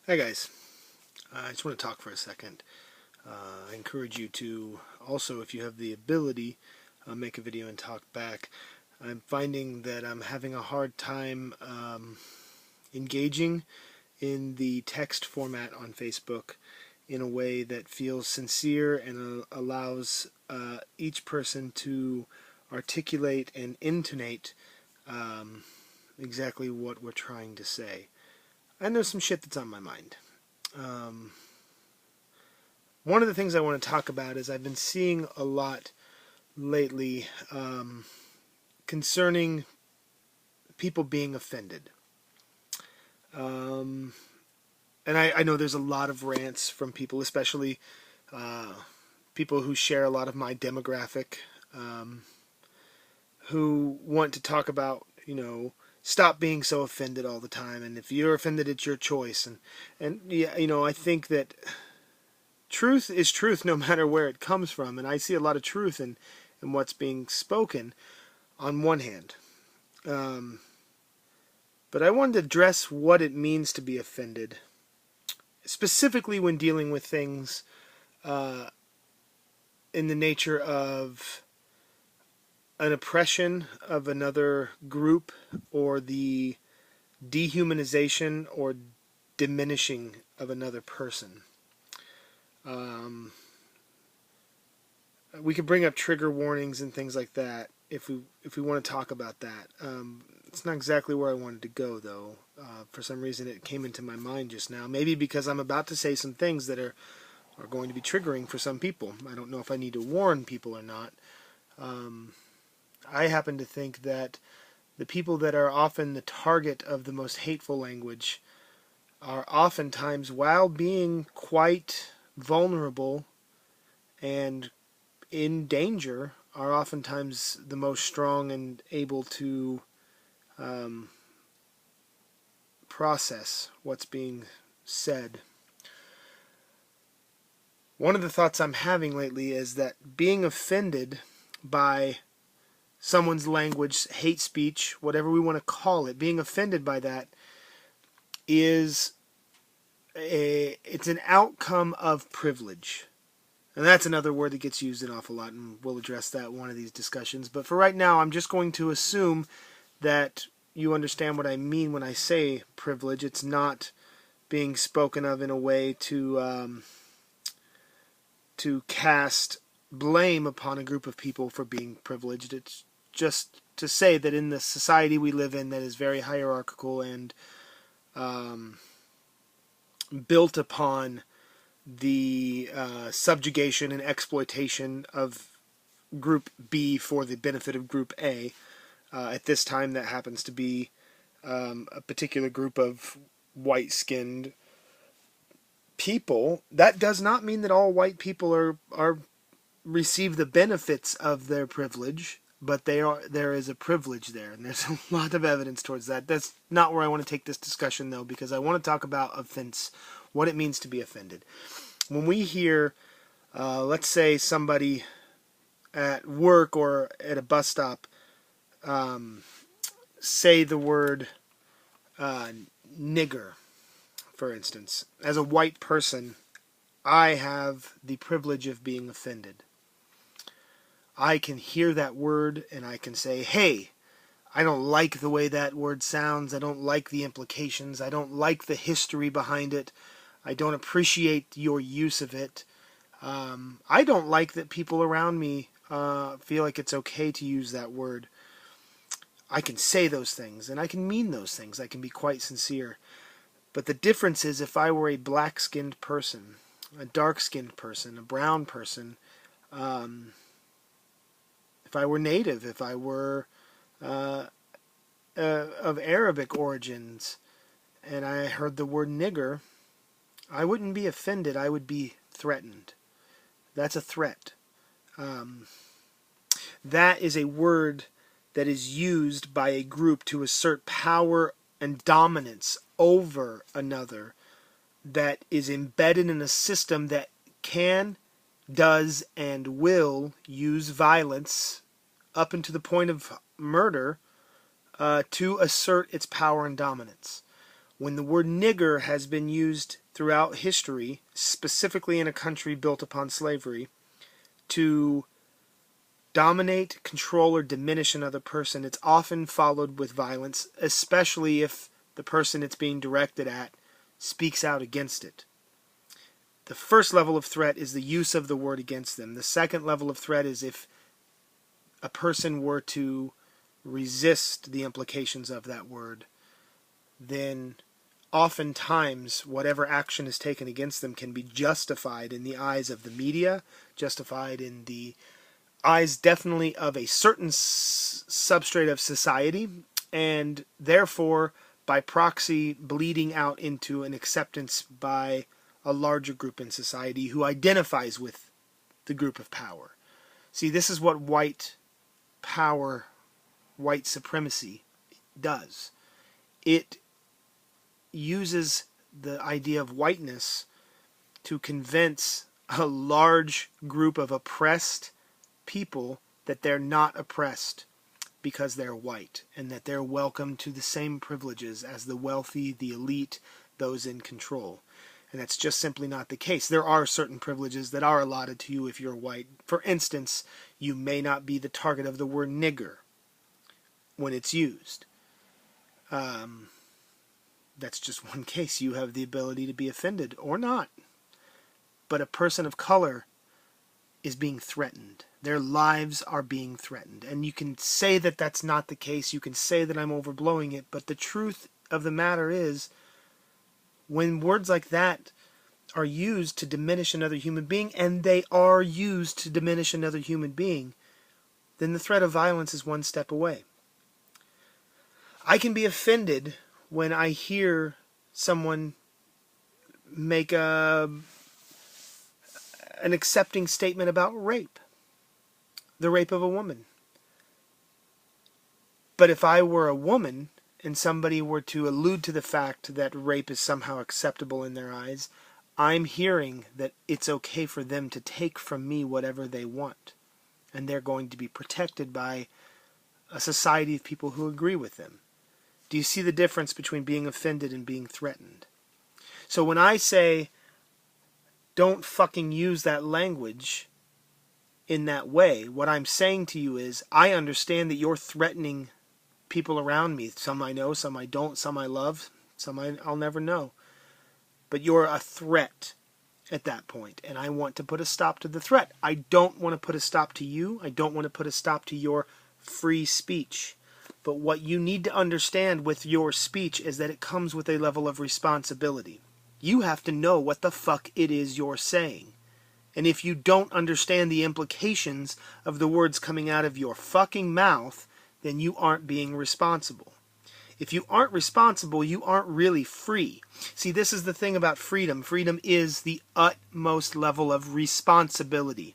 Hi guys, I just want to talk for a second. I encourage you to also, if you have the ability, make a video and talk back. I'm finding that I'm having a hard time engaging in the text format on Facebook in a way that feels sincere and allows each person to articulate and intonate exactly what we're trying to say. I know some shit that's on my mind. Um, One of the things I want to talk about is I've been seeing a lot lately concerning people being offended. Um, and I know there's a lot of rants from people, especially uh, people who share a lot of my demographic, um, who want to talk about, stop being so offended all the time. And if you're offended, it's your choice. And yeah, I think that truth is truth no matter where it comes from. And I see a lot of truth in what's being spoken on one hand. Um, but I wanted to address what it means to be offended, specifically when dealing with things uh, in the nature of an oppression of another group or the dehumanization or diminishing of another person. We could bring up trigger warnings and things like that if we want to talk about that. It's not exactly where I wanted to go, though. For some reason, it came into my mind just now. Maybe because I'm about to say some things that are going to be triggering for some people. I don't know if I need to warn people or not. I happen to think that the people that are often the target of the most hateful language are oftentimes, while being quite vulnerable and in danger, are oftentimes the most strong and able to um, process what's being said. One of the thoughts I'm having lately is that being offended by someone's language, hate speech, whatever we want to call it, being offended by that is it's an outcome of privilege. And that's another word that gets used an awful lot, and we'll address that in one of these discussions. But for right now, I'm just going to assume that you understand what I mean when I say privilege. It's not being spoken of in a way to cast blame upon a group of people for being privileged. It's just to say that in the society we live in that is very hierarchical and um, built upon the subjugation and exploitation of Group B for the benefit of Group A. At this time, that happens to be a particular group of white-skinned people. That does not mean that all white people are receive the benefits of their privilege, but there is a privilege there, and there's a lot of evidence towards that. That's not where I want to take this discussion, though, because I want to talk about offense, what it means to be offended. When we hear, let's say, somebody at work or at a bus stop say the word uh, nigger, for instance, as a white person, I have the privilege of being offended. I can hear that word and I can say, hey, I don't like the way that word sounds. I don't like the implications. I don't like the history behind it. I don't appreciate your use of it. I don't like that people around me feel like it's okay to use that word. I can say those things and I can mean those things. I can be quite sincere. But the difference is if I were a black-skinned person, a dark-skinned person, a brown person, um, if I were native, if I were of Arabic origins, and I heard the word nigger, I wouldn't be offended. I would be threatened. That's a threat. Um, that is a word that is used by a group to assert power and dominance over another, that is embedded in a system that can, does, and will use violence up into the point of murder to assert its power and dominance. When the word nigger has been used throughout history, specifically in a country built upon slavery, to dominate, control, or diminish another person, it's often followed with violence, especially if the person it's being directed at speaks out against it. The first level of threat is the use of the word against them. The second level of threat is if a person were to resist the implications of that word, then oftentimes whatever action is taken against them can be justified in the eyes of the media, justified in the eyes definitely of a certain substrate of society, and therefore by proxy bleeding out into an acceptance by a larger group in society who identifies with the group of power. See, this is what white power, white supremacy does. It uses the idea of whiteness to convince a large group of oppressed people that they're not oppressed because they're white, and that they're welcome to the same privileges as the wealthy, the elite, those in control. And that's just simply not the case. There are certain privileges that are allotted to you if you're white. For instance, you may not be the target of the word nigger when it's used. That's just one case. You have the ability to be offended or not. But a person of color is being threatened. Their lives are being threatened. And you can say that that's not the case. You can say that I'm overblowing it. But the truth of the matter is, when words like that are used to diminish another human being, and they are used to diminish another human being, then the threat of violence is one step away. I can be offended when I hear someone make an accepting statement about rape, the rape of a woman. But if I were a woman and somebody were to allude to the fact that rape is somehow acceptable in their eyes, I'm hearing that it's okay for them to take from me whatever they want. And they're going to be protected by a society of people who agree with them. Do you see the difference between being offended and being threatened? So when I say, don't fucking use that language in that way, what I'm saying to you is, I understand that you're threatening people around me. Some I know, some I don't, some I love, some I'll never know. But you're a threat at that point, and I want to put a stop to the threat. I don't want to put a stop to you. I don't want to put a stop to your free speech. But what you need to understand with your speech is that it comes with a level of responsibility. You have to know what the fuck it is you're saying. And if you don't understand the implications of the words coming out of your fucking mouth, then you aren't being responsible. If you aren't responsible, you aren't really free. See, this is the thing about freedom. Freedom is the utmost level of responsibility.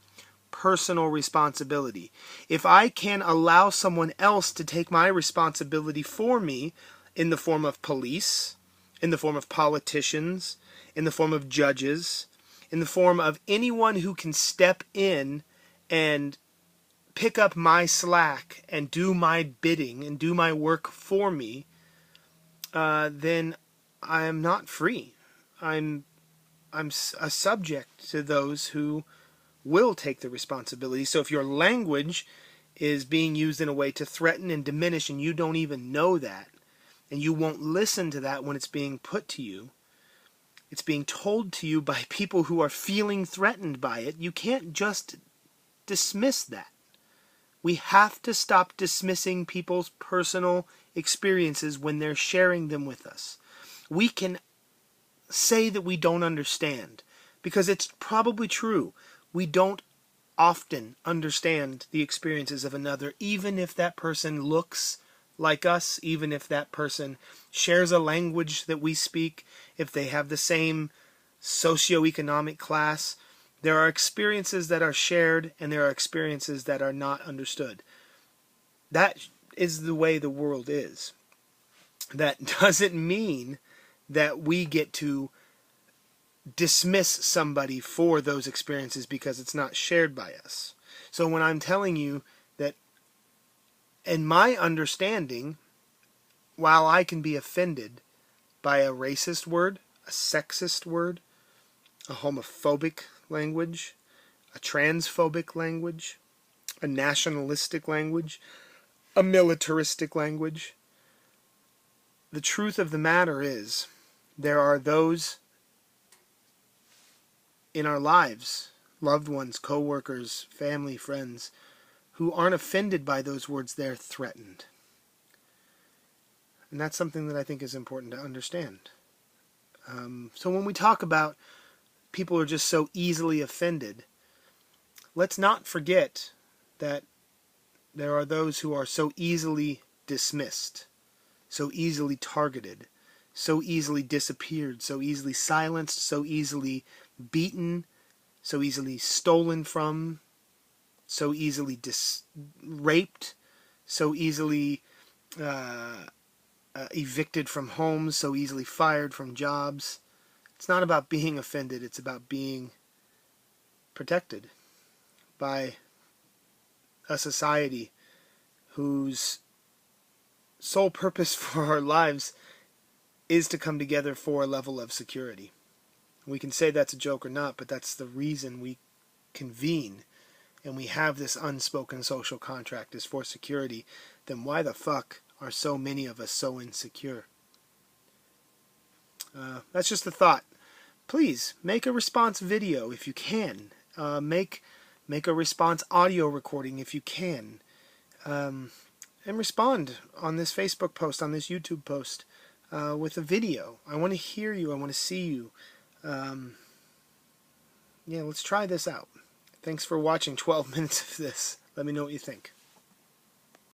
Personal responsibility. If I can allow someone else to take my responsibility for me in the form of police, in the form of politicians, in the form of judges, in the form of anyone who can step in and pick up my slack and do my bidding and do my work for me, then I am not free. I'm a subject to those who will take the responsibility. So if your language is being used in a way to threaten and diminish, and you don't even know that, and you won't listen to that when it's being put to you, it's being told to you by people who are feeling threatened by it, you can't just dismiss that. We have to stop dismissing people's personal experiences when they're sharing them with us. We can say that we don't understand, because it's probably true. We don't often understand the experiences of another, even if that person looks like us, even if that person shares a language that we speak, if they have the same socioeconomic class. There are experiences that are shared, and there are experiences that are not understood. That is the way the world is. That doesn't mean that we get to dismiss somebody for those experiences because it's not shared by us. So when I'm telling you that, in my understanding, while I can be offended, by a racist word, a sexist word, a homophobic language, a transphobic language, a nationalistic language, a militaristic language. The truth of the matter is, there are those in our lives, loved ones, co-workers, family, friends, who aren't offended by those words. They're threatened. And that's something that I think is important to understand. So when we talk about people who are just so easily offended, let's not forget that there are those who are so easily dismissed, so easily targeted, so easily disappeared, so easily silenced, so easily beaten, so easily stolen from, so easily raped, so easily evicted from homes, so easily fired from jobs. It's not about being offended, it's about being protected by a society whose sole purpose for our lives is to come together for a level of security. We can say that's a joke or not, but that's the reason we convene and we have this unspoken social contract is for security. Then why the fuck are so many of us so insecure? That's just a thought. Please make a response video if you can. Make a response audio recording if you can. And respond on this Facebook post, on this YouTube post, with a video. I want to hear you. I want to see you. Yeah, let's try this out. Thanks for watching 12 minutes of this. Let me know what you think.